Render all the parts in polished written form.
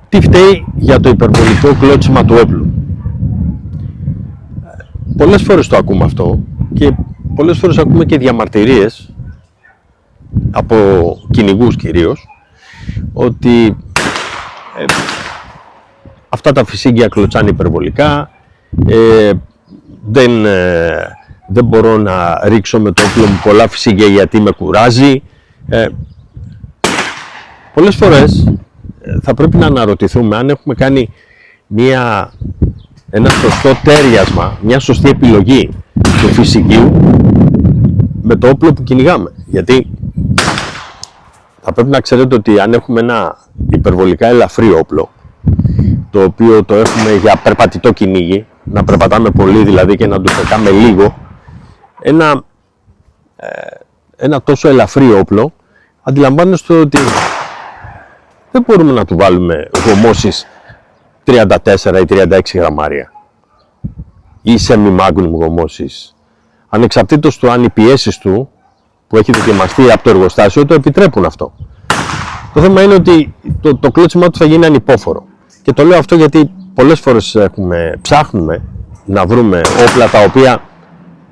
Τι φταίει για το υπερβολικό κλώτσιμα του όπλου? Πολλές φορές το ακούμε αυτό και πολλές φορές ακούμε και διαμαρτυρίες από κυνηγούς κυρίως ότι αυτά τα φυσίγγια κλωτσάνε υπερβολικά, δεν μπορώ να ρίξω με το όπλο μου πολλά φυσίγγια γιατί με κουράζει. Πολλές φορές θα πρέπει να αναρωτηθούμε αν έχουμε κάνει ένα σωστό τέριασμα, μια σωστή επιλογή του φυσικίου με το όπλο που κυνηγάμε. Γιατί θα πρέπει να ξέρετε ότι αν έχουμε ένα υπερβολικά ελαφρύ όπλο, το οποίο το έχουμε για περπατητό κυνήγι, να περπατάμε πολύ δηλαδή και να το πετάμε λίγο, ένα τόσο ελαφρύ όπλο, αντιλαμβάνεστε ότι δεν μπορούμε να του βάλουμε γομώσεις 34 ή 36 γραμμάρια ή semi-magnum γομώσεις, ανεξαρτήτως του αν οι πιέσεις του που έχει δοκιμαστεί από το εργοστάσιο το επιτρέπουν αυτό. Το θέμα είναι ότι το κλώτσιμά του θα γίνει ανυπόφορο. Και το λέω αυτό γιατί πολλές φορές ψάχνουμε να βρούμε όπλα τα οποία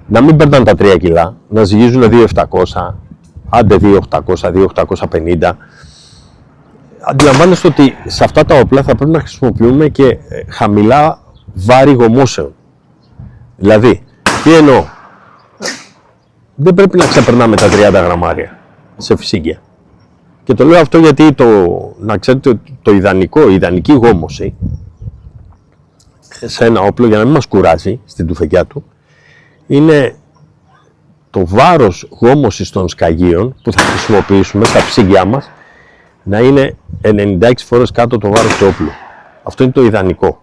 να μην περνάνε τα 3 κιλά, να ζυγίζουν 2.700, άντε 2.800, 2.850. Αντιλαμβάνεστε ότι σε αυτά τα όπλα θα πρέπει να χρησιμοποιούμε και χαμηλά βάρη γομώσεων. Δηλαδή, τι εννοώ? Δεν πρέπει να ξεπερνάμε τα 30 γραμμάρια σε φυσίγγια. Και το λέω αυτό γιατί να ξέρετε ότι η ιδανική γόμωση σε ένα όπλο, για να μην μας κουράζει στην τουφεκιά του, είναι το βάρος γόμωσης των σκαγίων που θα χρησιμοποιήσουμε στα φυσίγγια μας να είναι 96 φορές κάτω το βάρος του όπλου. Αυτό είναι το ιδανικό.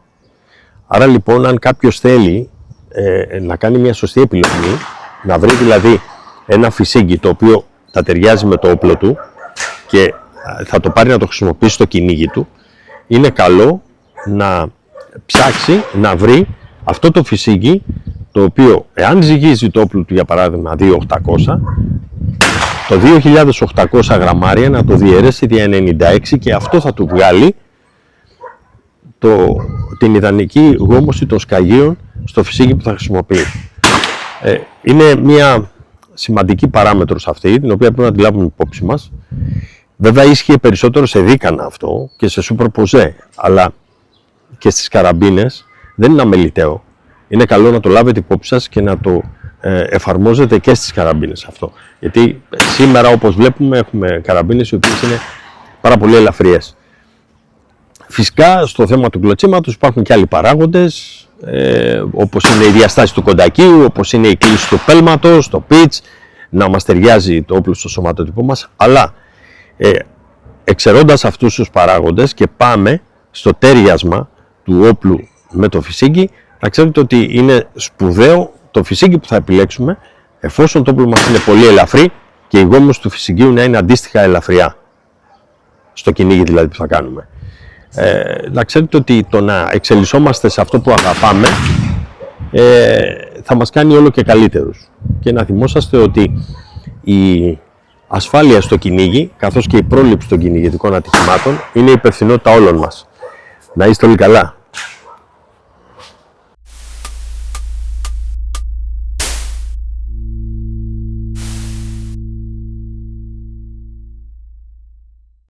Άρα λοιπόν, αν κάποιος θέλει να κάνει μια σωστή επιλογή, να βρει δηλαδή ένα φυσίγγι το οποίο θα ταιριάζει με το όπλο του και θα το πάρει να το χρησιμοποιήσει στο κυνήγι του, είναι καλό να ψάξει να βρει αυτό το φυσίγγι το οποίο, εάν ζυγίζει το όπλο του για παράδειγμα 2.800, το 2.800 γραμμάρια να το διαιρέσει δια 96 και αυτό θα του βγάλει την ιδανική γόμωση των σκαγίων στο φυσίγγι που θα χρησιμοποιεί. Είναι μια σημαντική παράμετρος αυτή, την οποία πρέπει να τη λάβουμε υπόψη μας. Βέβαια ίσχυε περισσότερο σε δίκανα αυτό και σε σούπερποζέ, αλλά και στις καραμπίνες δεν είναι αμεληταίο. Είναι καλό να το λάβετε υπόψη σας και να το εφαρμόζετε και στις καραμπίνες αυτό. Γιατί σήμερα, όπως βλέπουμε, έχουμε καραμπίνες οι οποίες είναι πάρα πολύ ελαφριές. Φυσικά στο θέμα του κλωτσίματος υπάρχουν και άλλοι παράγοντες, όπως είναι η διαστάση του κοντακίου, όπως είναι η κλίση του πέλματος, το pitch, να μας ταιριάζει το όπλο στο σωματότυπο μας, αλλά εξαιρώντας αυτούς τους παράγοντες και πάμε στο τέριασμα του όπλου με το φυσίγγι, να ξέρετε ότι είναι σπουδαίο το φυσίγγι που θα επιλέξουμε, εφόσον το όπλο μας είναι πολύ ελαφρύ και η γόμωση του φυσιγγίου να είναι αντίστοιχα ελαφριά, στο κυνήγι δηλαδή που θα κάνουμε. Να ξέρετε ότι το να εξελισσόμαστε σε αυτό που αγαπάμε θα μας κάνει όλο και καλύτερους. Και να θυμόσαστε ότι η ασφάλεια στο κυνήγι, καθώς και η πρόληψη των κυνηγητικών ατυχημάτων, είναι η υπευθυνότητα όλων μας. Να είστε όλοι καλά.